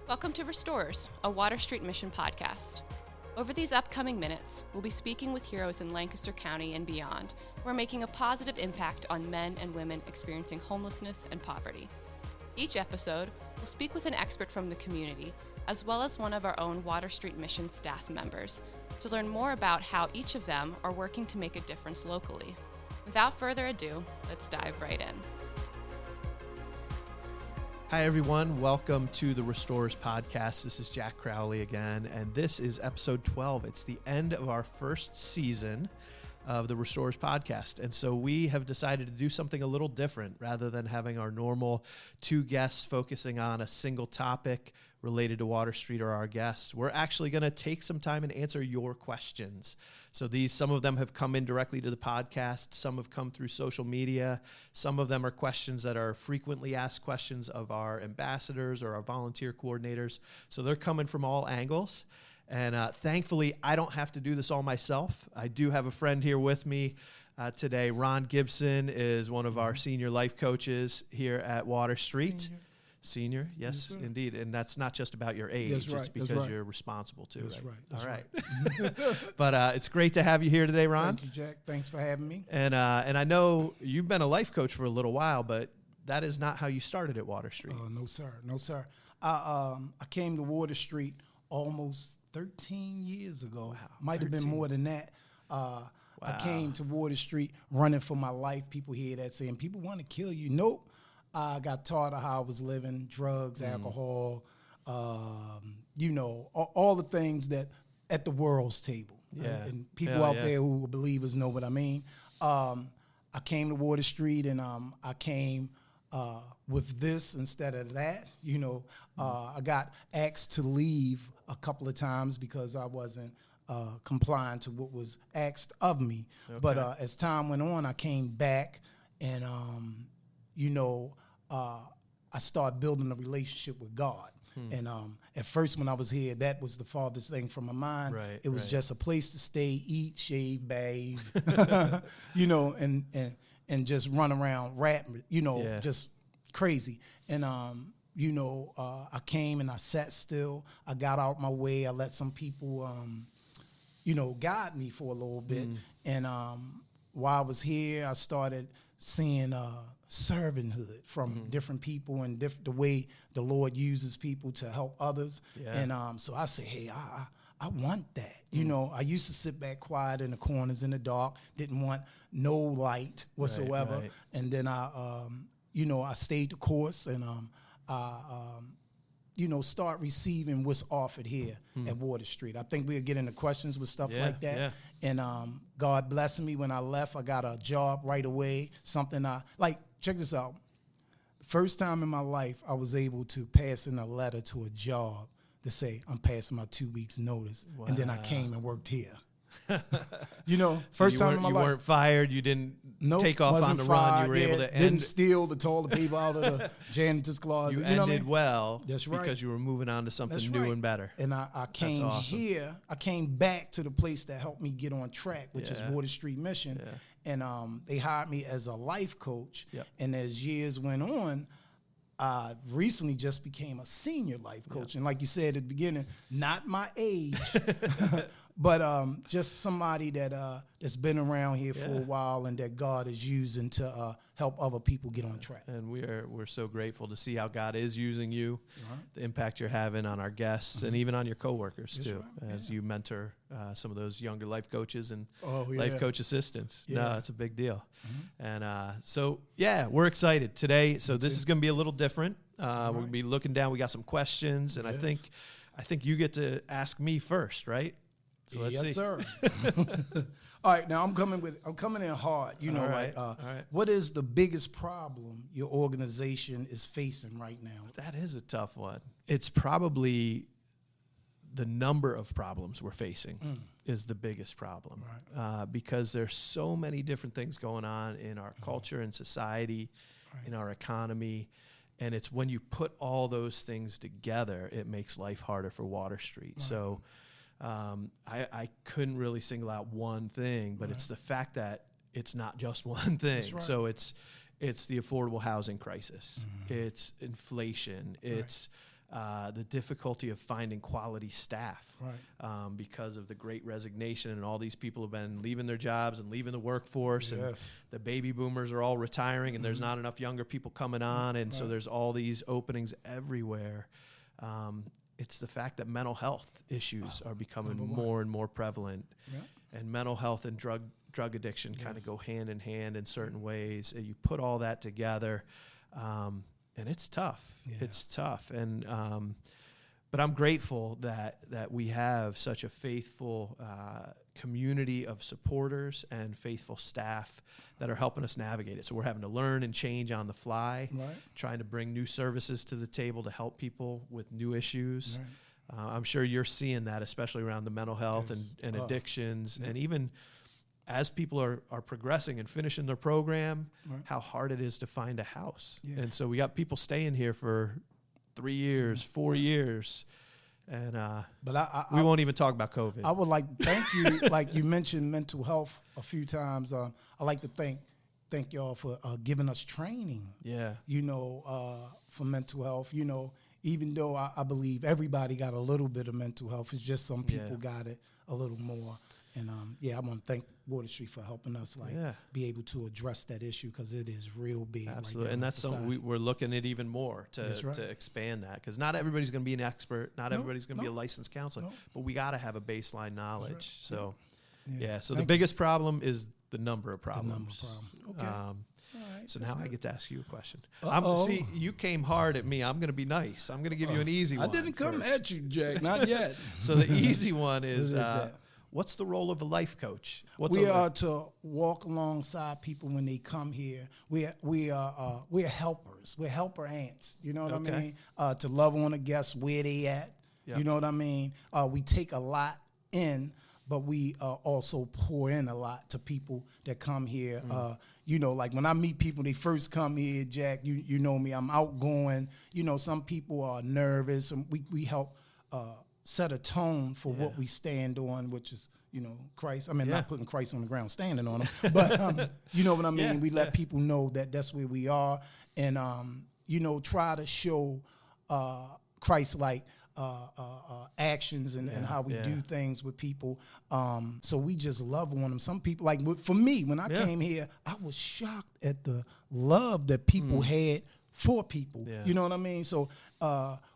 Welcome to Restorers, a Water Street Mission podcast. Over these upcoming minutes, we'll be speaking with heroes in Lancaster County and beyond who are making a positive impact on men and women experiencing homelessness and poverty. Each episode, we'll speak with an expert from the community, as well as one of our own Water Street Mission staff members, to learn more about how each of them are working to make a difference locally. Without further ado, let's dive right in. Hi, everyone. Welcome to the Restorers podcast. This is Jack Crowley again, and this is episode 12. It's the end of our first season of the Restorers podcast. And so we have decided to do something a little different rather than having our normal two guests focusing on a single topic related to Water Street or our guests. We're actually going to take some time and answer your questions. So some of them have come in directly to the podcast. Some have come through social media. Some of them are questions that are frequently asked questions of our ambassadors or our volunteer coordinators. So they're coming from all angles. And thankfully, I don't have to do this all myself. I do have a friend here with me today. Ron Gilbert is one of our senior life coaches here at Water Street. Senior, yes, indeed. And that's not just about your age. That's right. It's because you're responsible, too. That's right. All right. But it's great to have you here today, Ron. Thank you, Jack. Thanks for having me. And I know you've been a life coach for a little while, but that is not how you started at Water Street. No, sir. No, sir. I came to Water Street almost 13 years ago. Wow. Might have been more than that. Wow. I came to Water Street running for my life. People hear that saying, people want to kill you. Nope. I got taught how I was living, drugs, alcohol, all the things that at the world's table. Yeah. And people out there who are believers know what I mean. I came to Water Street and I came with this instead of that. I got asked to leave a couple of times because I wasn't complying to what was asked of me. Okay. But as time went on, I came back and I started building a relationship with God. And at first when I was here, that was the farthest thing from my mind. Right, it was just a place to stay, eat, shave, bathe, and just run around rapping, just crazy. And, I came and I sat still. I got out my way. I let some people, guide me for a little bit. And while I was here, I started seeing servanthood from different people and the way the Lord uses people to help others. Yeah. And so I said, hey, I want that. I used to sit back quiet in the corners in the dark, didn't want no light whatsoever. Right. And then I stayed the course and start receiving what's offered here at Water Street. I think we'll get into questions with stuff like that. Yeah. And God blessed me when I left. I got a job right away, something check this out. The first time in my life, I was able to pass in a letter to a job to say, I'm passing my 2 weeks notice. Wow. And then I came and worked here. First time in my life. You weren't fired. You didn't take off on the run. You were able to end. Didn't steal the toilet paper out of the janitor's closet. You ended well. That's right. Because you were moving on to something new and better. And I came here. I came back to the place that helped me get on track, which is Water Street Mission. Yeah. And they hired me as a life coach. Yep. And as years went on, I recently just became a senior life coach. And like you said at the beginning, not my age, but just somebody that's been around here for a while and that God is using to help other people get on track. And we're so grateful to see how God is using you, the impact you're having on our guests and even on your coworkers too, as you mentor some of those younger life coaches and life coach assistants. Yeah. No, it's a big deal. And we're excited today. So this is going to be a little different. We're going to be looking down. We got some questions, and I think you get to ask me first, right? So let's see. Sir. All right, now I'm coming in hard. All right. What is the biggest problem your organization is facing right now? That is a tough one. It's probably the number of problems we're facing is the biggest problem, because there's so many different things going on in our culture and society, in our economy. And it's when you put all those things together, it makes life harder for Water Street. Right. So I couldn't really single out one thing, but it's the fact that it's not just one thing. Right. So it's the affordable housing crisis. It's inflation. It's the difficulty of finding quality staff, right. Because of the Great Resignation, and all these people have been leaving their jobs and leaving the workforce, and the baby boomers are all retiring, and there's not enough younger people coming on, and so there's all these openings everywhere. It's the fact that mental health issues are becoming more and more prevalent, and mental health and drug addiction kind of go hand in hand in certain ways. And you put all that together, and it's tough. It's tough. And but I'm grateful that we have such a faithful community of supporters and faithful staff that are helping us navigate it. So we're having to learn and change on the fly, trying to bring new services to the table to help people with new issues. I'm sure you're seeing that, especially around the mental health and addictions, and even as people are progressing and finishing their program, how hard it is to find a house. And so we got people staying here for 3 years, 4 years. And but we won't even talk about COVID. I would like to thank you. Like you mentioned mental health a few times. I like to thank y'all for giving us training. For mental health. Even though I believe everybody got a little bit of mental health, it's just some people got it a little more. And I want to thank Water Street for helping us be able to address that issue, because it is real big. Absolutely, right, and that's something we're looking at even more to expand that, because not everybody's going to be an expert, not everybody's going to be a licensed counselor, but we got to have a baseline knowledge. So, so the biggest problem is the number of problems. Okay. So now I get to ask you a question. See, you came hard at me. I'm going to be nice. I'm going to give you an easy one. I didn't come first. at you, Jack. Not yet. So the easy one is what's the role of a life coach? We are to walk alongside people when they come here. We're helpers. We're helper ants. You know what I mean? To love on the guests where they at. You know what I mean? We take a lot in, but we also pour in a lot to people that come here. Like when I meet people, they first come here, Jack, you know me, I'm outgoing. Some people are nervous, and we help set a tone for what we stand on, which is, Christ. I mean, not putting Christ on the ground, standing on him, but you know what I mean? We let people know that that's where we are, and, try to show Christ-like actions and how we do things with people. So we just love on them. Some people, like for me, when I came here, I was shocked at the love that people had for people. You know what I mean? So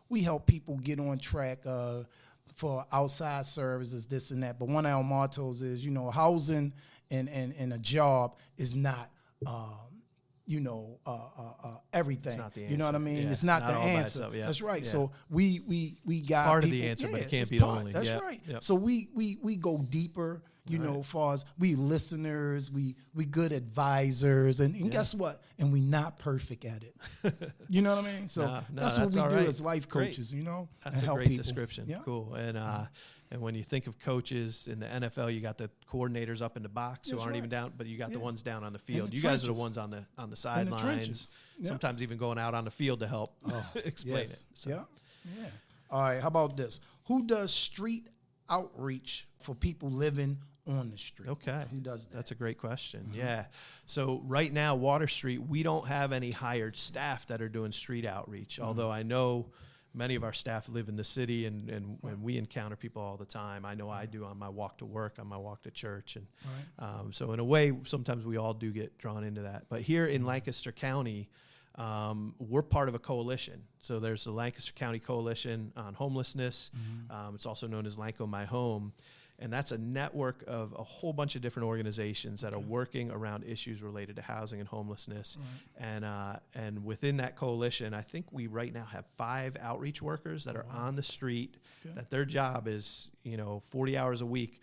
we help people get on track for outside services, this and that. But one of our mottos is, housing and a job is not everything. It's not the answer. You know what I mean? It's not the answer. That's right. So we got part people, of the answer, but it can't be the only. That's right. So we go deeper, as far as we listeners, we good advisors, and guess what? And we not perfect at it. You know what I mean? So that's what we do as life coaches, That's and a help great people. description. Yeah. Cool. And when you think of coaches in the NFL, you got the coordinators up in the box who aren't even down, but you got the ones down on the field. You guys are the ones on the sidelines, sometimes even going out on the field to help explain it. So. All right, how about this? Who does street outreach for people living on the street? Okay. Who does that? That's a great question. Yeah. So right now, Water Street, we don't have any hired staff that are doing street outreach, although I know many of our staff live in the city, and we encounter people all the time. I know I do on my walk to work, on my walk to church. And so in a way, sometimes we all do get drawn into that. But here in Lancaster County, we're part of a coalition. So there's the Lancaster County Coalition on Homelessness. It's also known as Lanco My Home. And that's a network of a whole bunch of different organizations that are working around issues related to housing and homelessness. And within that coalition, I think we right now have 5 outreach workers that are on the street, that their job is, 40 hours a week,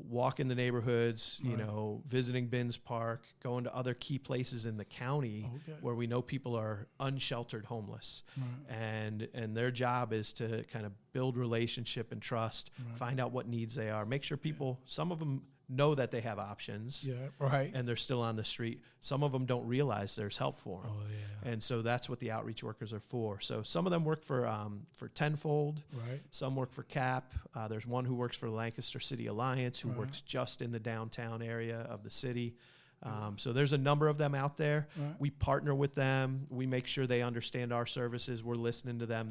walking the neighborhoods, visiting Binns Park, going to other key places in the county where we know people are unsheltered homeless. And their job is to kind of build relationship and trust, find out what needs they are, make sure people, some of them know that they have options, and they're still on the street. Some of them don't realize there's help for them. And so that's what the outreach workers are for. So some of them work for Tenfold. Some work for CAP. There's one who works for the Lancaster City Alliance, who works just in the downtown area of the city. So there's a number of them out there. We partner with them. We make sure they understand our services. We're listening to them.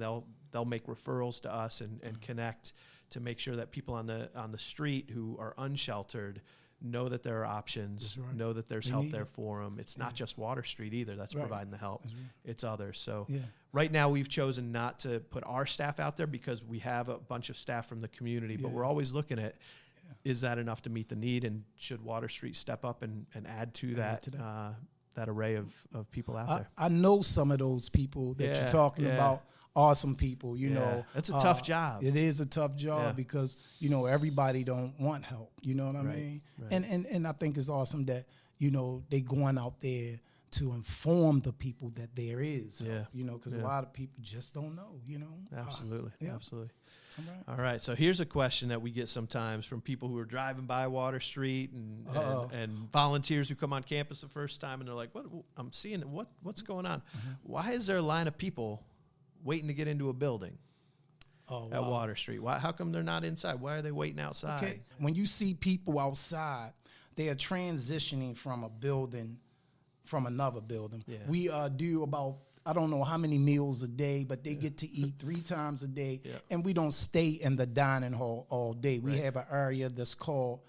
they'll make referrals to us and connect to make sure that people on the street who are unsheltered know that there are options, know that there's help there for them. It's not just Water Street either that's providing the help. It's others. So right now we've chosen not to put our staff out there because we have a bunch of staff from the community, but we're always looking at, is that enough to meet the need, and should Water Street step up and add to that array of people out there? I know some of those people that you're talking about. Awesome people, you know. It's a tough job. It is a tough job because, you know, everybody don't want help. You know what I mean? Right. And I think it's awesome that, you know, they going out there to inform the people that there is help, you know, because a lot of people just don't know, you know. Absolutely. Absolutely. All right. So here's a question that we get sometimes from people who are driving by Water Street and volunteers who come on campus the first time, and they're like, "What? I'm seeing what's going on? Why is there a line of people waiting to get into a building at Water Street? How come they're not inside? Why are they waiting outside?" Okay. When you see people outside, they are transitioning from a building, from another building. Yeah. We do about, I don't know how many meals a day, but they get to eat 3 times a day, and we don't stay in the dining hall all day. We have an area that's called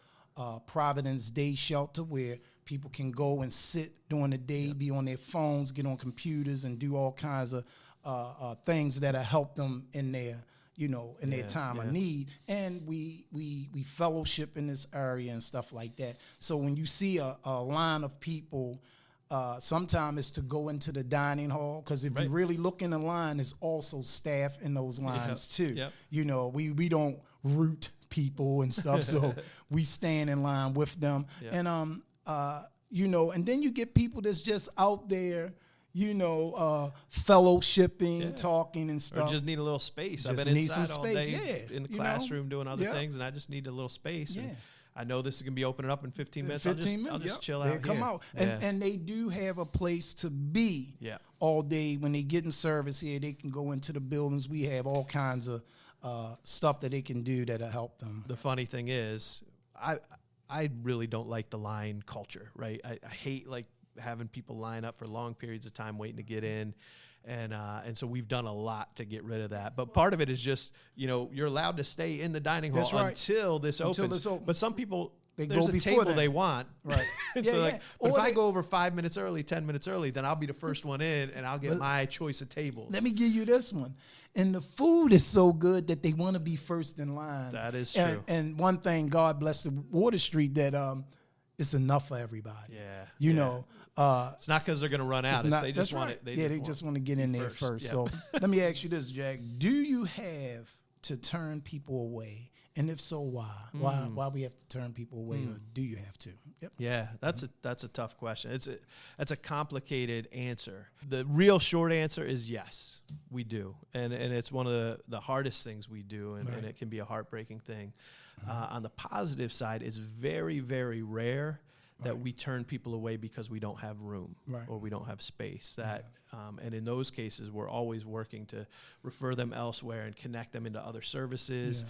Providence Day Shelter, where people can go and sit during the day, be on their phones, get on computers, and do all kinds of things that'll help them in their, you know, in their time of need. And we fellowship in this area and stuff like that. So when you see a line of people, sometimes it's to go into the dining hall, because if you really look in the line, there's also staff in those lines too. Yep. You know, we don't root people and stuff, so we stand in line with them. And you know, and then you get people that's just out there, you know, fellowshipping, talking and stuff. Or just need a little space. I've been inside all day in the classroom doing other things, and I just need a little space. And I know this is going to be opening up in 15 minutes. I'll just chill out here. Come out. And they do have a place to be all day. When they get in service here, they can go into the buildings. We have all kinds of stuff that they can do that'll help them. The funny thing is, I really don't like the line culture, right? I hate, like, having people line up for long periods of time waiting to get in. And so we've done a lot to get rid of that. But part of it is just, you know, you're allowed to stay in the dining hall until this opens. But some people, there's a table they want. Right. So but if I go over 5 minutes early, 10 minutes early, then I'll be the first one in, and I'll get my choice of tables. Let me give you this one. And the food is so good that they want to be first in line. That is true. And one thing, God bless the Water Street, that it's enough for everybody. You know. It's not because they're going to run out. They just want it. They just want to get in there first. So let me ask you this, Jack. Do you have to turn people away? And if so, why? Why we have to turn people away, or do you have to? Yeah, that's a tough question. That's a complicated answer. The real short answer is yes, we do. And it's one of the hardest things we do, and it can be a heartbreaking thing. On the positive side, it's very, very rare that we turn people away because we don't have room or we don't have space. And in those cases, we're always working to refer them elsewhere and connect them into other services,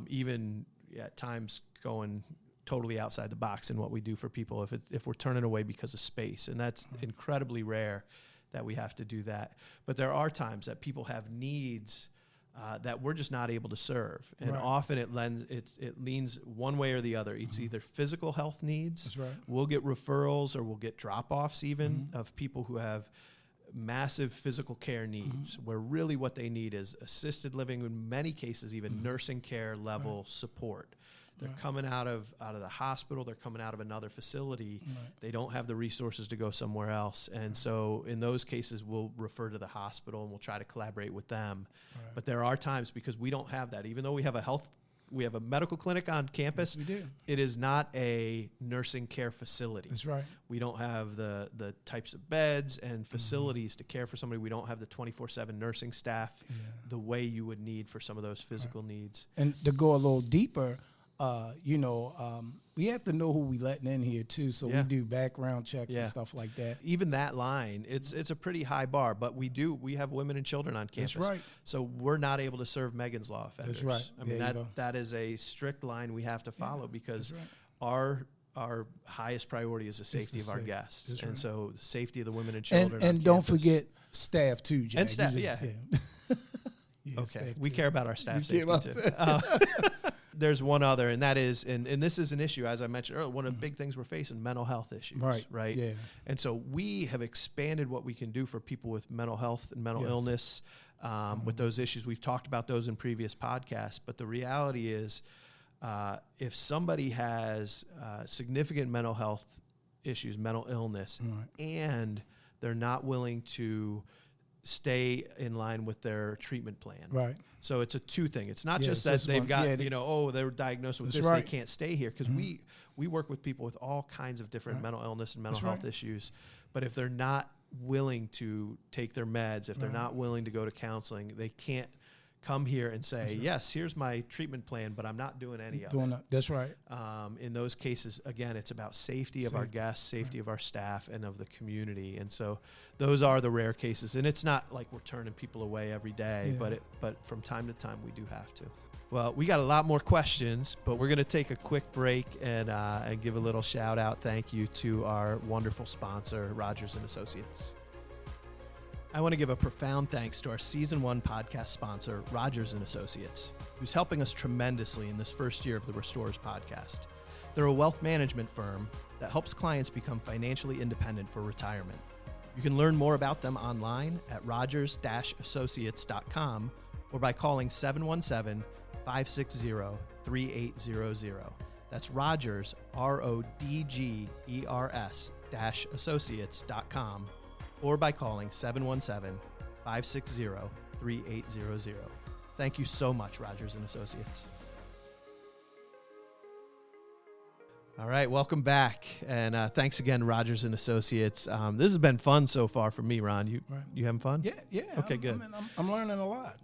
even at times going totally outside the box in what we do for people if we're turning away because of space. And that's incredibly rare that we have to do that. But there are times that people have needs that we're just not able to serve. And often it leans one way or the other. It's either physical health needs. That's right. We'll get referrals, or we'll get drop-offs even of people who have massive physical care needs, where really what they need is assisted living, in many cases even nursing care level support. They're coming out of the hospital. They're coming out of another facility. They don't have the resources to go somewhere else. And so in those cases, we'll refer to the hospital and we'll try to collaborate with them. But there are times, because we don't have that, even though we have a medical clinic on campus, we do. It is not a nursing care facility. That's right. We don't have the types of beds and facilities to care for somebody. We don't have the 24/7 nursing staff the way you would need for some of those physical needs. And to go a little deeper, we have to know who we letting in here too. So we do background checks and stuff like that. Even that line, it's a pretty high bar, but we have women and children on campus. That's right. So we're not able to serve Megan's Law offenders. That's right. I mean, that is a strict line we have to follow, because our highest priority is the safety of our guests. That's and right. so the safety of the women and children and don't forget staff too, Jack. And staff, Okay. We care about our staff safety too. There's one other, and that is, and this is an issue, as I mentioned earlier, one of the big things we're facing, mental health issues. Right? Yeah. And so we have expanded what we can do for people with mental health and mental illness, with those issues. We've talked about those in previous podcasts, but the reality is, if somebody has significant mental health issues, mental illness, and they're not willing to stay in line with their treatment plan. Right. So it's a two thing. It's not just that they've got, they were diagnosed with this, they can't stay here. Because we work with people with all kinds of different mental illness and mental health issues. But if they're not willing to take their meds, if they're not willing to go to counseling, they can't come here and say, yes, here's my treatment plan, but I'm not doing any of it. That's right. In those cases, again, it's about safety of our guests, safety of our staff, and of the community. And so those are the rare cases. And it's not like we're turning people away every day, but from time to time we do have to. Well, we got a lot more questions, but we're going to take a quick break and give a little shout out. Thank you to our wonderful sponsor, Rogers and Associates. I want to give a profound thanks to our Season 1 podcast sponsor, Rogers & Associates, who's helping us tremendously in this first year of the Restorers podcast. They're a wealth management firm that helps clients become financially independent for retirement. You can learn more about them online at rogers-associates.com or by calling 717-560-3800. That's Rogers, RODGERS-associates.com. or by calling 717-560-3800. Thank you so much, Rogers and Associates. All right, welcome back, and thanks again, Rogers and Associates. This has been fun so far for me, Ron. You having fun? Yeah. Okay, good. I'm learning a lot.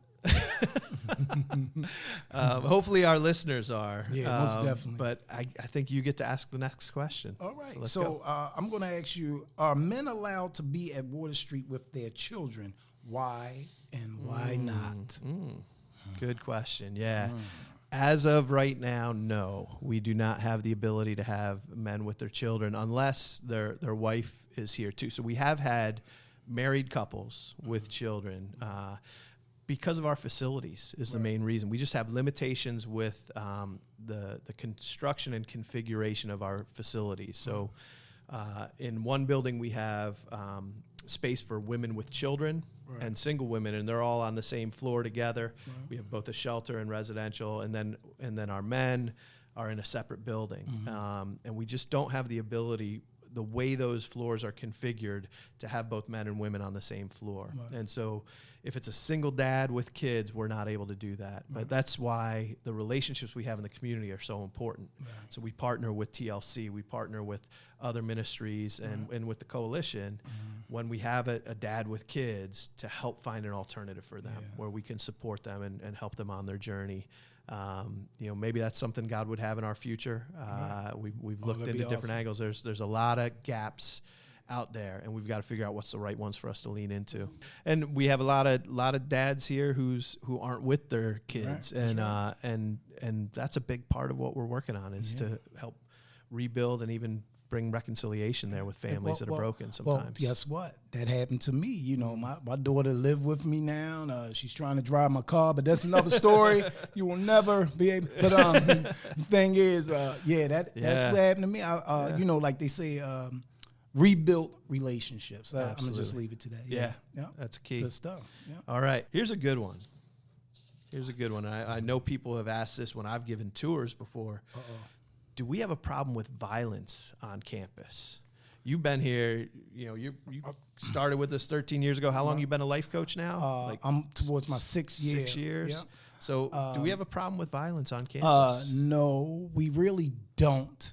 Hopefully our listeners are. Yeah, most definitely. But I think you get to ask the next question. All right. So I'm going to ask you, are men allowed to be at Water Street with their children? Why and why not? Good question. Yeah. As of right now, no. We do not have the ability to have men with their children unless their wife is here too. So we have had married couples with children. Because of our facilities is the main reason. We just have limitations with the construction and configuration of our facilities. So in one building we have space for women with children and single women, and they're all on the same floor together. We have both a shelter and residential, and then our men are in a separate building. And we just don't have the ability, the way those floors are configured, to have both men and women on the same floor. And so if it's a single dad with kids, we're not able to do that. But that's why the relationships we have in the community are so important. So we partner with TLC, we partner with other ministries and with the coalition when we have a dad with kids to help find an alternative for them where we can support them and help them on their journey. Maybe that's something God would have in our future. We've looked into different angles. There's a lot of gaps out there, and we've got to figure out what's the right ones for us to lean into. And we have a lot of dads here who aren't with their kids, and that's a big part of what we're working on is to help rebuild and even bring reconciliation there with families that are broken sometimes. Well, guess what? That happened to me. You know, my daughter live with me now. She's trying to drive my car, but that's another story. You will never be able. But the thing is, that's what happened to me. Like they say, rebuilt relationships. I'm gonna just leave it to that. Yeah, that's key. Good stuff. Yeah. All right, here's a good one. I know people have asked this when I've given tours before. Do we have a problem with violence on campus? You've been here, you started with us 13 years ago. How long you been a life coach now? I'm towards my 6th year. 6 years? Yeah. So do we have a problem with violence on campus? No, we really don't.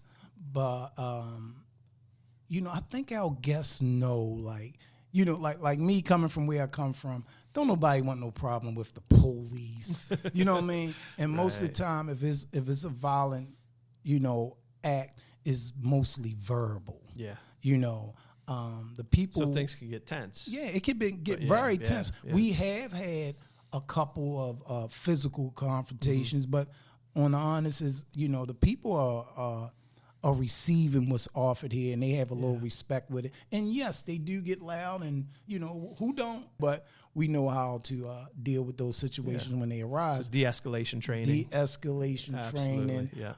But, I think our guests know, like me coming from where I come from, don't nobody want no problem with the police. You know what I mean? And most of the time, if it's a violent, act, is mostly verbal. Yeah. The people. So things can get tense. Yeah, it can get very tense. Yeah. We have had a couple of physical confrontations, but on the honest is, the people are receiving what's offered here, and they have a little respect with it. And yes, they do get loud, and who don't. But we know how to deal with those situations when they arise. So de-escalation training. De-escalation training. Yeah.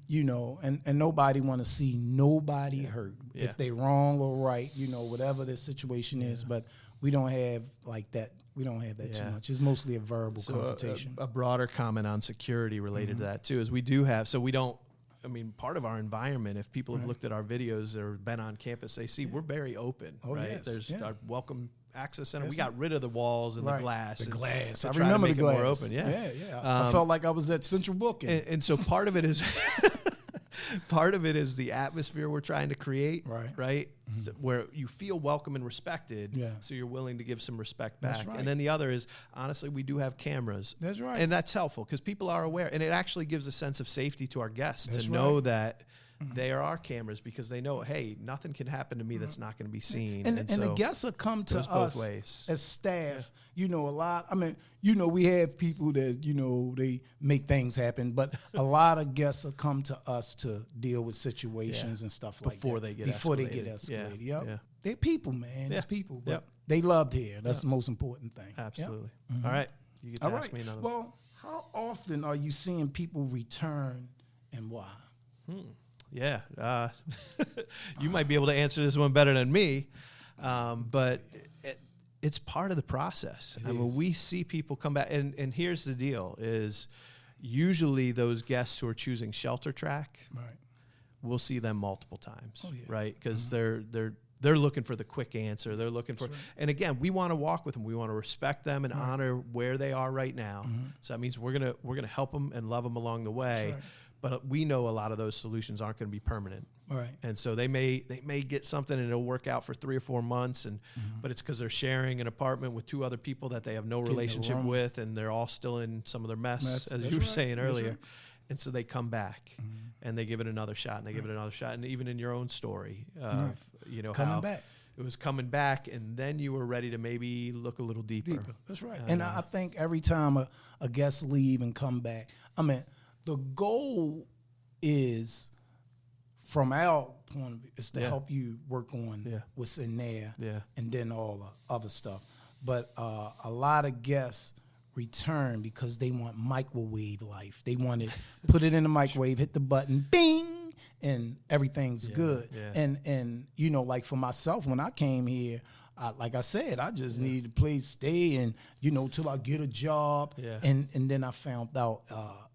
You know, and nobody want to see nobody hurt. Yeah. If they wrong or right, you know, whatever the situation is. But we don't have like that. We don't have that too much. It's mostly a verbal confrontation. A broader comment on security related to that too is we do have, so we don't, I mean, part of our environment, if people have looked at our videos or been on campus, they see we're very open, right? Yes, There's our welcome access center. We got rid of the walls and the glass. The glass. I remember the glass. More open. Yeah. I felt like I was at Central Booking. And so part of it is the atmosphere we're trying to create, right? Mm-hmm. So where you feel welcome and respected, so you're willing to give some respect back. That's right. And then the other is, honestly, we do have cameras. That's right. And that's helpful because people are aware. And it actually gives a sense of safety to our guests to know that there are cameras because they know, hey, nothing can happen to me that's not going to be seen. And so the guests will come to us as staff. Yeah. You know, a lot. I mean, you know, we have people that, you know, they make things happen, but a lot of guests will come to us to deal with situations and stuff like that. Before they get escalated. Yeah. They're people, man. Yeah. It's people. But they loved here. That's the most important thing. Absolutely. All right. You get to ask me another one. Well, how often are you seeing people return and why? Yeah. You might be able to answer this one better than me, but it's part of the process. I mean, we see people come back, and here's the deal, is usually those guests who are choosing Shelter Track, we'll see them multiple times, right? Because they're looking for the quick answer. They're looking for, and again, we want to walk with them. We want to respect them and honor where they are right now. So that means we're gonna help them and love them along the way. But we know a lot of those solutions aren't going to be permanent. Right. And so they may get something and it'll work out for 3 or 4 months, but it's because they're sharing an apartment with 2 other people that they have no relationship with, and they're all still in some of their mess. As you were saying earlier. And so they come back and they give it another shot, and they give it another shot. And even in your own story of, you know, coming how back. It was coming back, and then you were ready to maybe look a little deeper. That's right. And I think every time a guest leave and come back, I mean, the goal is, from our point of view, is to help you work on what's in there and then all the other stuff. But a lot of guests return because they want microwave life. They want it, put it in the microwave, hit the button, bing, and everything's good. Yeah. And you know, like for myself, when I came here, like I said, I just needed a place to stay, and you know, till I get a job. Yeah. And then I found out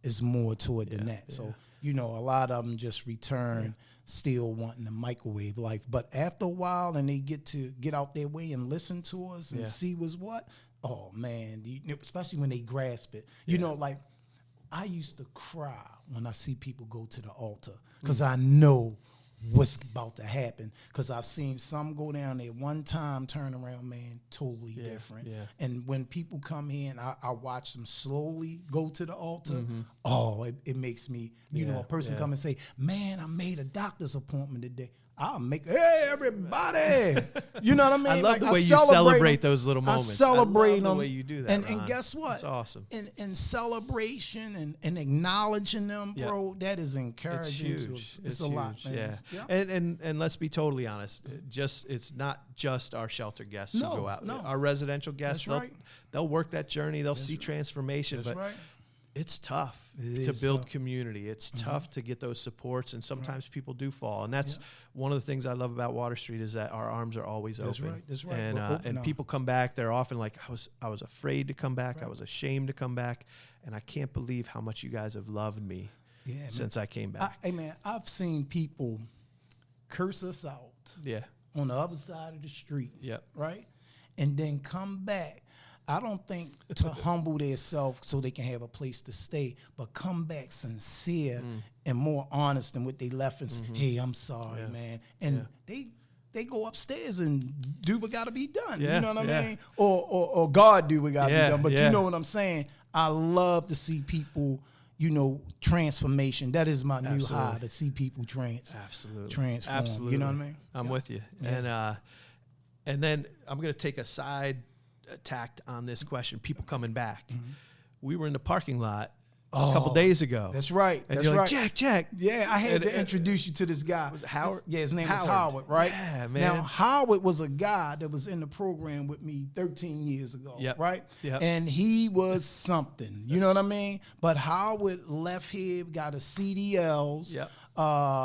it's more to it than that. Yeah. So you know, a lot of them just return still wanting the microwave life. But after a while, and they get out their way and listen to us and see what's what. Oh man, especially when they grasp it. You know, like I used to cry when I see people go to the altar because I know what's about to happen, because I've seen some go down there one time, turn around, man, totally different. Yeah. And when people come in, I watch them slowly go to the altar. Oh, it makes me, you know, a person come and say, man, I made a doctor's appointment today. I'll make, hey, everybody. You know what I mean? I love the way you celebrate those little moments. I celebrate them. The way you do that, and guess what? It's awesome. In celebration and acknowledging them, bro, that is encouraging. It's huge. It's a huge. Lot, man. Yeah. And let's be totally honest. It's not just our shelter guests who go out. Our residential guests, they'll work that journey. They'll see transformation. That's but it's tough to build community. It's tough to get those supports, and sometimes people do fall. And that's one of the things I love about Water Street, is that our arms are always open. That's right. And people come back. They're often like, I was afraid to come back. I was ashamed to come back. And I can't believe how much you guys have loved me since I came back. Hey, man, I've seen people curse us out on the other side of the street, right? And then come back. I don't think to humble themselves so they can have a place to stay, but come back sincere and more honest than what they left and say, hey, I'm sorry, man. And they go upstairs and do what got to be done. You know what I mean? Or God do what got to be done. But you know what I'm saying? I love to see people, you know, transformation. That is my new high, to see people transform. Absolutely. You know what I mean? I'm with you. Yeah. And then I'm going to take a side tact on this question. People coming back. We were in the parking lot a couple days ago. That's right. And that's you're right. like, Jack. Yeah, I had to introduce you to this guy. Was it Howard? His name was Howard, right? Yeah, man. Now, Howard was a guy that was in the program with me 13 years ago, right? Yep. And he was something, you know what I mean? But Howard left here, got a CDLs. Yep.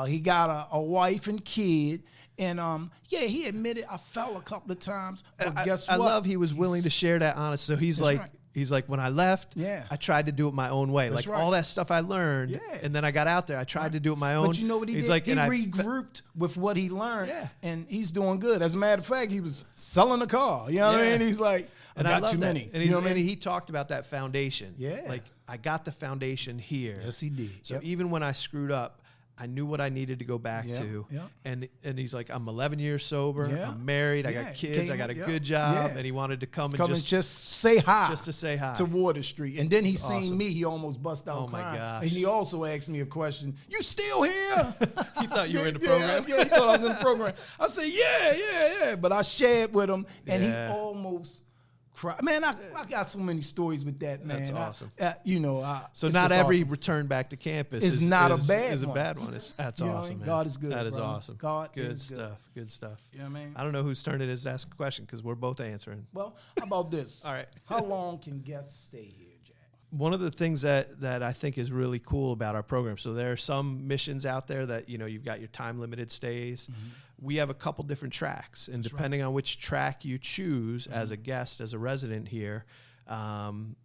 He got a wife and kid. And he admitted I fell a couple of times. But guess what? I love he was willing to share that honest. So he's like, right. He's like, when I left, I tried to do it my own way. That's like right. all that stuff I learned, and then I got out there. I tried to do it my own. But you know what he did? Like, he regrouped with what he learned, and he's doing good. As a matter of fact, he was selling a car. You know what I mean? He's like, I got too many. And, you know what I mean? He talked about that foundation. Yeah. Like, I got the foundation here. Yes, he did. So even when I screwed up, I knew what I needed to go back to. Yep. And he's like, I'm 11 years sober. I'm married. I got kids. I got a good job. And he wanted to come and just say hi. Just to say hi. To Water Street. And then he seen me. He almost bust out crying. Oh, my gosh. And he also asked me a question. You still here? He thought you were in the program? Yeah, he thought I was in the program. I said, yeah. But I shared with him, and he almost cried. Man, I got so many stories with that, man. That's awesome. So not every return back to campus is not a bad one. That's awesome, man. God is good. That is bro. awesome. God good is stuff. Good stuff. You know what I mean? I don't know whose turn it is to ask a question because we're both answering. Well, how about this? All right. How long can guests stay here, Jack? One of the things that I think is really cool about our program, so there are some missions out there that, you've got your time-limited stays. Mm-hmm. We have a couple different tracks, and depending on which track you choose as a guest, as a resident here, one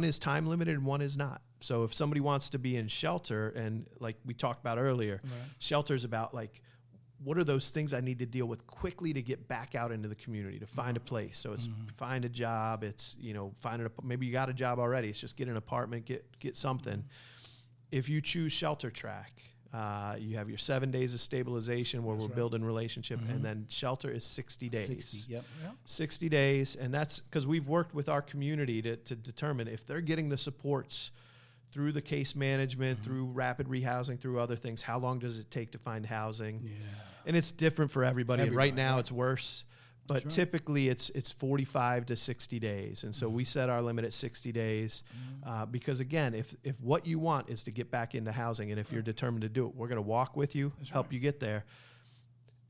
is time-limited and one is not. So if somebody wants to be in shelter, and like we talked about earlier, shelter is about like, what are those things I need to deal with quickly to get back out into the community, to find a place? So it's find a job. It's, maybe you got a job already. It's just get an apartment, get something. If you choose shelter track, you have your 7 days of stabilization where we're building relationship, and then shelter is 60 days. 60, yep. 60 days, and that's because we've worked with our community to determine if they're getting the supports through the case management, through rapid rehousing, through other things, how long does it take to find housing? Yeah. And it's different for everybody. And right now it's worse. But typically it's 45 to 60 days. And so we set our limit at 60 days because, again, if what you want is to get back into housing, and if you're determined to do it, we're going to walk with you, help you get there.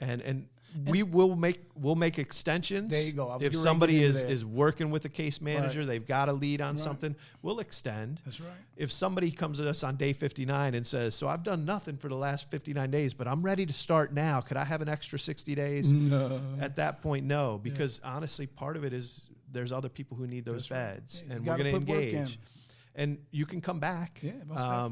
And we'll make extensions. There you go. If somebody is working with a case manager, they've got a lead on something, we'll extend. That's right. If somebody comes at us on day 59 and says, so I've done nothing for the last 59 days, but I'm ready to start now, could I have an extra 60 days? No. At that point, no, because honestly, part of it is there's other people who need those beds, and we're going to engage. And you can come back. Yeah,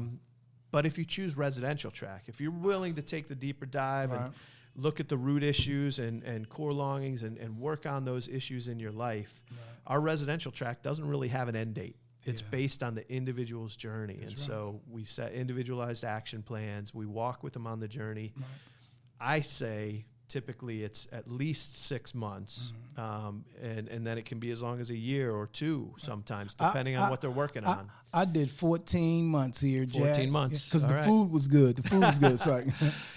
but if you choose residential track, if you're willing to take the deeper dive and look at the root issues and core longings and work on those issues in your life, our residential track doesn't really have an end date. It's based on the individual's journey. So we set individualized action plans. We walk with them on the journey. I say typically it's at least 6 months, and then it can be as long as a year or two sometimes, depending on what they're working on. I did 14 months here, Jack. 14 months. Because the food was good. The food was good. Sorry.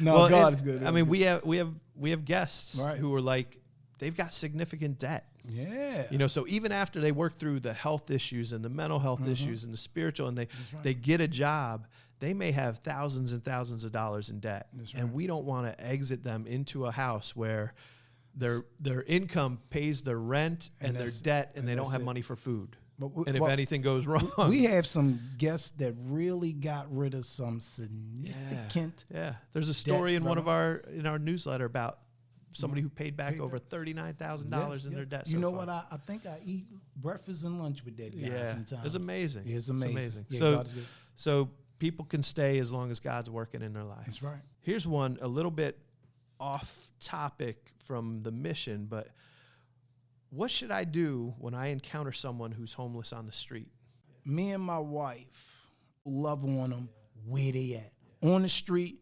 God is good. I mean, we have guests who are like, they've got significant debt. Yeah. So even after they work through the health issues and the mental health issues and the spiritual, and they get a job, they may have thousands and thousands of dollars in debt. And we don't want to exit them into a house where their income pays their rent and their debt, and they don't have money for food. And if anything goes wrong. We have some guests that really got rid of some significant There's a story in one of our newsletter about somebody who paid back over $39,000 in their debt. You know what? I think I eat breakfast and lunch with that guy sometimes. It's amazing. It's amazing. Yeah, so people can stay as long as God's working in their life. That's right. Here's one a little bit off topic from the mission, but what should I do when I encounter someone who's homeless on the street? Me and my wife love on them where they at. On the street,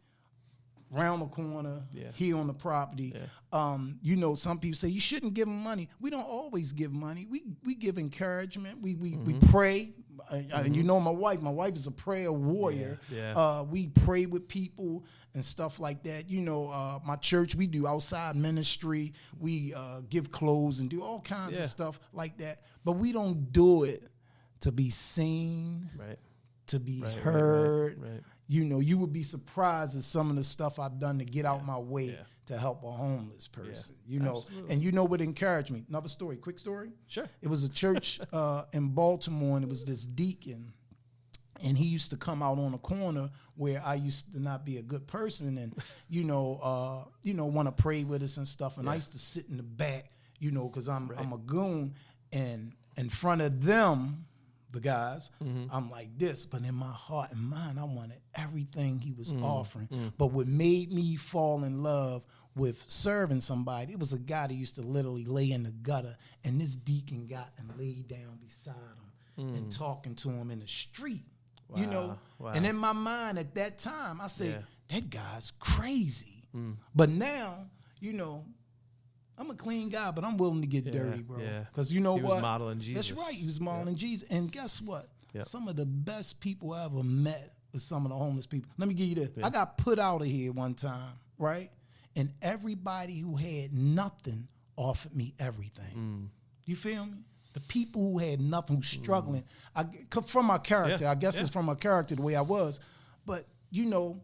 around the corner, here on the property. Yeah. Some people say you shouldn't give them money. We don't always give money. We give encouragement. We pray. And my wife is a prayer warrior. We pray with people and stuff like that. My church, we do outside ministry. We give clothes and do all kinds of stuff like that. But we don't do it to be seen, right, to be heard. Right. You know, you would be surprised at some of the stuff I've done to get out my way to help a homeless person. You know, absolutely. and you know what encouraged me? Another story, quick story. Sure. It was a church in Baltimore, and it was this deacon, and he used to come out on a corner where I used to not be a good person, and want to pray with us and stuff. And I used to sit in the back, you know, because I'm a goon, and in front of them, the guys, I'm like this, but in my heart and mind, I wanted everything he was offering. But what made me fall in love with serving somebody, it was a guy that used to literally lay in the gutter, and this deacon got and laid down beside him and talking to him in the street. Wow. You know, and in my mind at that time, I said, that guy's crazy. But now, you know, I'm a clean guy, but I'm willing to get dirty, bro. Because you know he what? He was modeling Jesus. That's right. He was modeling Jesus. And guess what? Some of the best people I ever met was some of the homeless people. Let me give you this. I got put out of here one time, right? And everybody who had nothing offered me everything. You feel me? The people who had nothing, who's struggling. From my character, I guess it's from my character, the way I was. But, you know,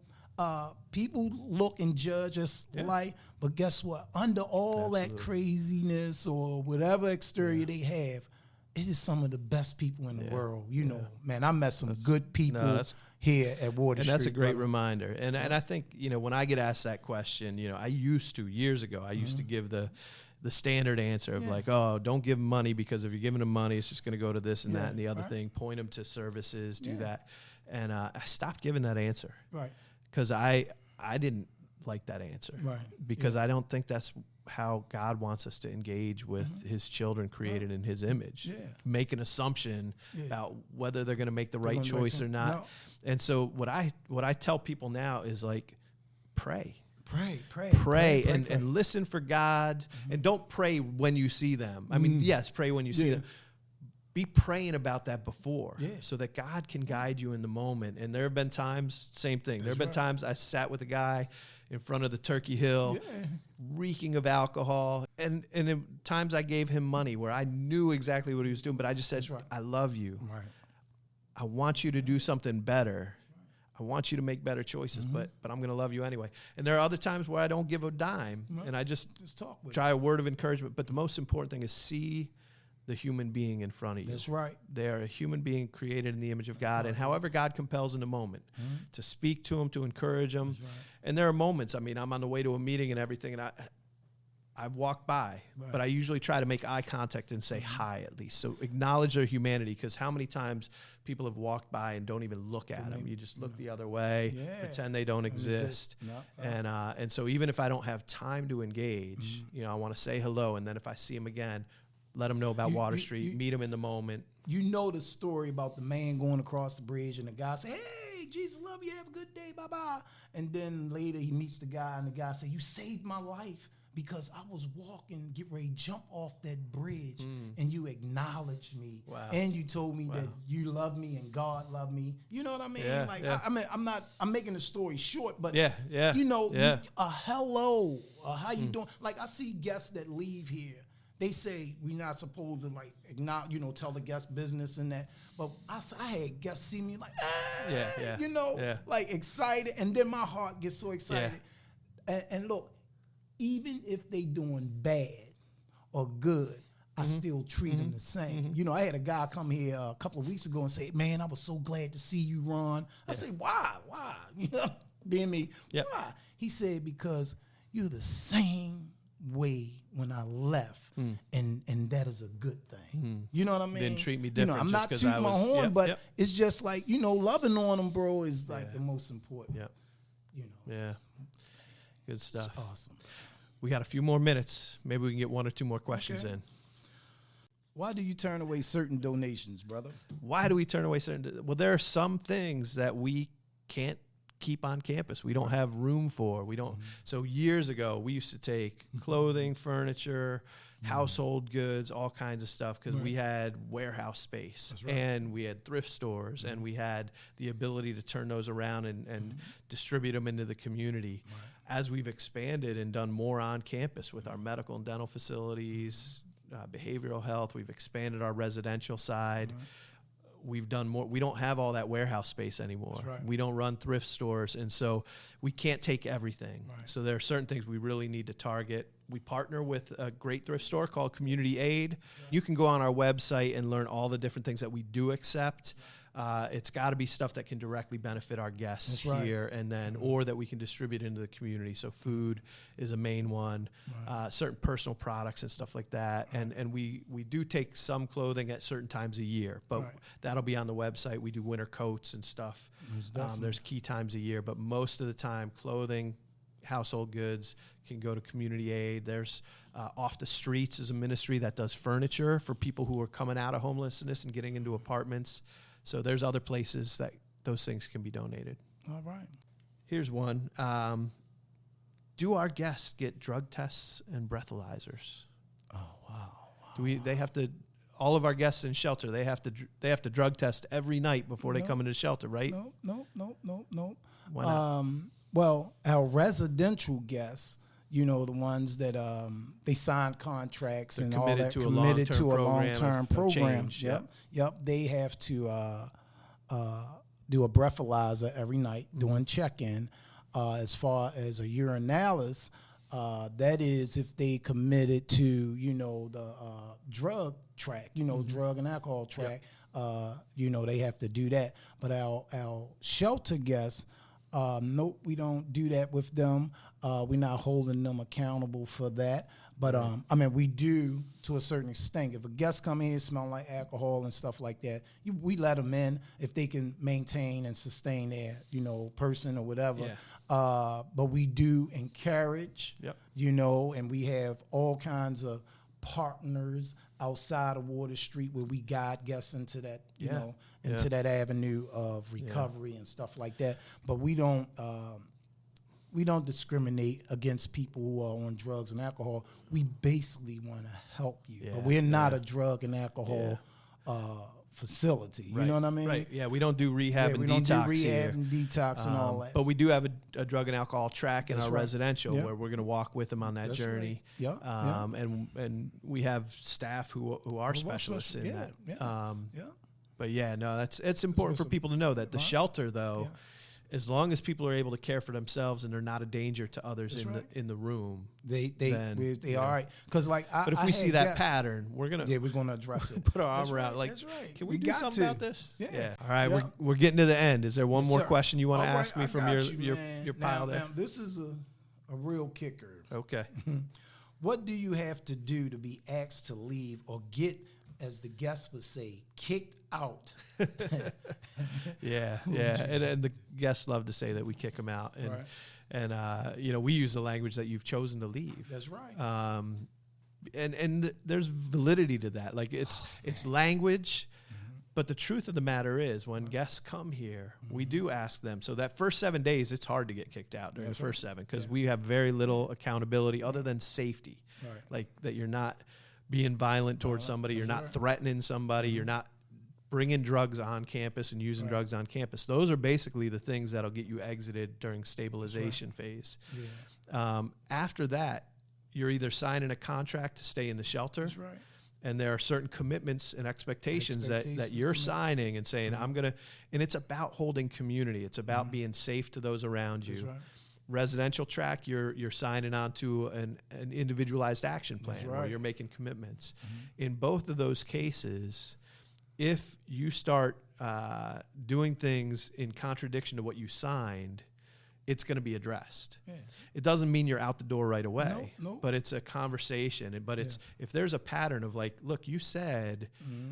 people look and judge us like, but guess what? Under all that craziness or whatever exterior they have, it is some of the best people in the world. You know, man, I met some good people here at Water Street. And that's a great reminder. And I think, you know, when I get asked that question, you know, years ago, I used to give the standard answer of like, oh, don't give them money because if you're giving them money, it's just going to go to this and that and the other thing. Point them to services, do that. And I stopped giving that answer. Right. Because I didn't like that answer. Right. Because I don't think that's how God wants us to engage with his children created in his image. Yeah. Make an assumption about whether they're going to make the right choice or not. No. And so what I tell people now is like, pray and listen for God, and don't pray when you see them. I mean, yes, pray when you see them. Be praying about that before so that God can guide you in the moment. And there have been times, same thing. There have been times I sat with a guy in front of the Turkey Hill, reeking of alcohol. And in times I gave him money where I knew exactly what he was doing, but I just said, I love you. Right. I want you to do something better. I want you to make better choices, but I'm going to love you anyway. And there are other times where I don't give a dime, and I just try a word of encouragement. But the most important thing is see the human being in front of you. That's right. They are a human being created in the image of God, and however God compels in the moment, to speak to them, to encourage them. Right. And there are moments, I mean, I'm on the way to a meeting and everything, and I've walked by, but I usually try to make eye contact and say hi at least. So acknowledge their humanity, because how many times people have walked by and don't even look at them. You just look the other way, pretend they don't exist. And so even if I don't have time to engage, you know, I want to say hello, and then if I see them again, let them know about Water Street, meet them in the moment. You know the story about the man going across the bridge and the guy say, hey, Jesus love you, have a good day, bye-bye. And then later he meets the guy, and the guy say, you saved my life because I was walking, get ready to jump off that bridge, and you acknowledged me. Wow. And you told me that you love me and God loved me. You know what I mean? I'm making the story short, but you know, a hello, how you doing? Like I see guests that leave here. They say we're not supposed to like acknowledge, you know, tell the guest business and that. But I had guests see me like, you know, like excited. And then my heart gets so excited. And look, even if they doing bad or good, I still treat them the same. You know, I had a guy come here a couple of weeks ago and say, man, I was so glad to see you, Ron. I say, why? You know, being me, why? He said, because you're the same way when I left, and that is a good thing. You know what I mean? Didn't treat me different. You know, I'm not tooting my horn, but it's just like, you know, loving on them, bro, is like the most important. You know. Yeah. Good stuff. It's awesome. We got a few more minutes. Maybe we can get one or two more questions in. Why do you turn away certain donations, brother? Why do we turn away certain? Well, there are some things that we can't keep on campus. We don't have room for. We don't. So years ago, we used to take clothing, furniture, household goods, all kinds of stuff, because we had warehouse space, and we had thrift stores, and we had the ability to turn those around and distribute them into the community. As we've expanded and done more on campus with our medical and dental facilities, behavioral health, we've expanded our residential side. we've done more. We don't have all that warehouse space anymore. Right. We don't run thrift stores, and so we can't take everything. Right. So there are certain things we really need to target. We partner with a great thrift store called Community Aid. Right. You can go on our website and learn all the different things that we do accept. It's got to be stuff that can directly benefit our guests here, and then or that we can distribute into the community. So food is a main one, certain personal products and stuff like that. And we do take some clothing at certain times a year, but that'll be on the website. We do winter coats and stuff. There's key times a year, but most of the time clothing, household goods can go to Community Aid. There's Off the Streets is a ministry that does furniture for people who are coming out of homelessness and getting into apartments. So there's other places that those things can be donated. All right. Here's one. Do our guests get drug tests and breathalyzers? Oh, wow. They have to, all of our guests in shelter, they have to drug test every night before they come into shelter, right? No. Why not? Well, our residential guests, the ones that they signed contracts and all that, committed to a long-term program. Yep. They have to do a breathalyzer every night, doing check-in. As far as a urinalysis, that is if they committed to, the drug track, drug and alcohol track. They have to do that. But our shelter guests, nope, we don't do that with them. We're not holding them accountable for that. But, we do to a certain extent. If a guest come in smelling like alcohol and stuff like that, we let them in if they can maintain and sustain their, person or whatever. Yeah. But we do encourage, and we have all kinds of partners outside of Water Street where we guide guests into that, into that avenue of recovery and stuff like that. But we don't discriminate against people who are on drugs and alcohol. We basically want to help you, but we're not a drug and alcohol facility. You know what I mean? Right. Yeah, we don't do rehab and detox don't do rehab and detox and all that. But we do have a drug and alcohol track in our residential where we're going to walk with them on that journey. Right. And we have staff who are specialists in that. But it's important for people to know that the shelter, though, as long as people are able to care for themselves and they're not a danger to others in the room, they all right. Because but if we see that pattern, we're gonna address it. Put our arm around. Like, can we do something about this? Yeah. All right, we're getting to the end. Is there one more question you want to ask me from your pile there? Now, this is a real kicker. Okay. What do you have to do to be asked to leave or get, as the guests would say, kicked out? And the guests love to say that we kick them out, and we use the language that you've chosen to leave. That's right. And there's validity to that. Like it's language, but the truth of the matter is, when guests come here, we do ask them. So that first 7 days, it's hard to get kicked out during the first 7 because we have very little accountability other than safety, like that you're not being violent towards somebody, you're not threatening somebody, you're not bringing drugs on campus and using drugs on campus. Those are basically the things that'll get you exited during stabilization phase. After that, you're either signing a contract to stay in the shelter, and there are certain commitments and expectations that you're signing and saying, I'm going to, and it's about holding community. It's about being safe to those around you. Residential track, you're signing on to an individualized action plan where you're making commitments. In both of those cases, if you start doing things in contradiction to what you signed, it's going to be addressed. It doesn't mean you're out the door right away, but it's a conversation. But it's if there's a pattern of like, look, you said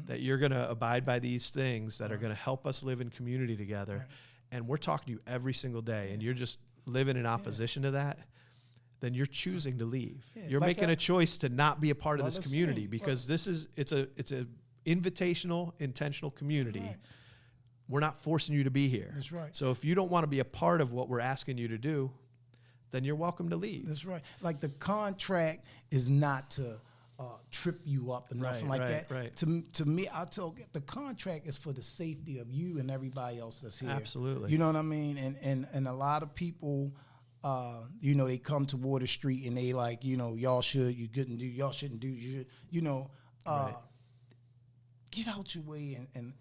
that you're going to abide by these things that are going to help us live in community together, and we're talking to you every single day, and you're just living in opposition to that, then you're choosing to leave. You're making a choice to not be a part of this community because it's a invitational, intentional community. We're not forcing you to be here. That's right. So if you don't want to be a part of what we're asking you to do, then you're welcome to leave. That's right. Like the contract is not to trip you up and nothing like that. Right. To me, I tell you, the contract is for the safety of you and everybody else that's here. Absolutely. You know what I mean? And a lot of people, they come to Water Street and they like, y'all should, you couldn't do, y'all shouldn't do, you should, get out your way and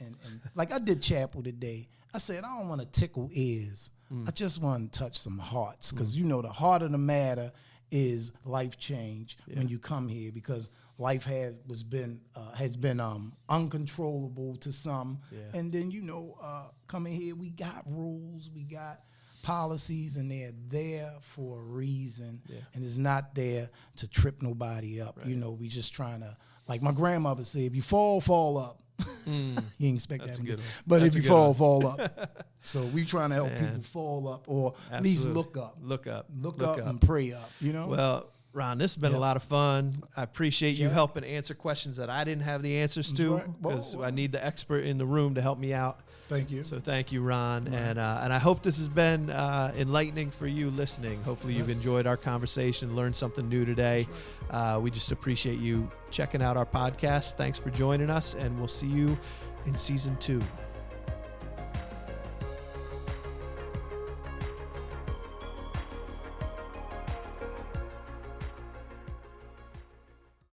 like I did chapel today. I said, I don't want to tickle ears. I just want to touch some hearts, because you know the heart of the matter is life change when you come here, because life has been uncontrollable to some, and then coming here, we got rules, we got policies, and they're there for a reason, and it's not there to trip nobody up. Right. We just trying to, like my grandmother said, if you fall up. You ain't expect that one. But if you fall up. So we trying to help people fall up, or at least look up. Look up and pray up, Well, Ron, this has been a lot of fun. I appreciate you helping answer questions that I didn't have the answers to, because I need the expert in the room to help me out. Thank you. So thank you, Ron. And I hope this has been enlightening for you listening. Hopefully you've enjoyed our conversation, learned something new today. We just appreciate you checking out our podcast. Thanks for joining us, and we'll see you in season 2.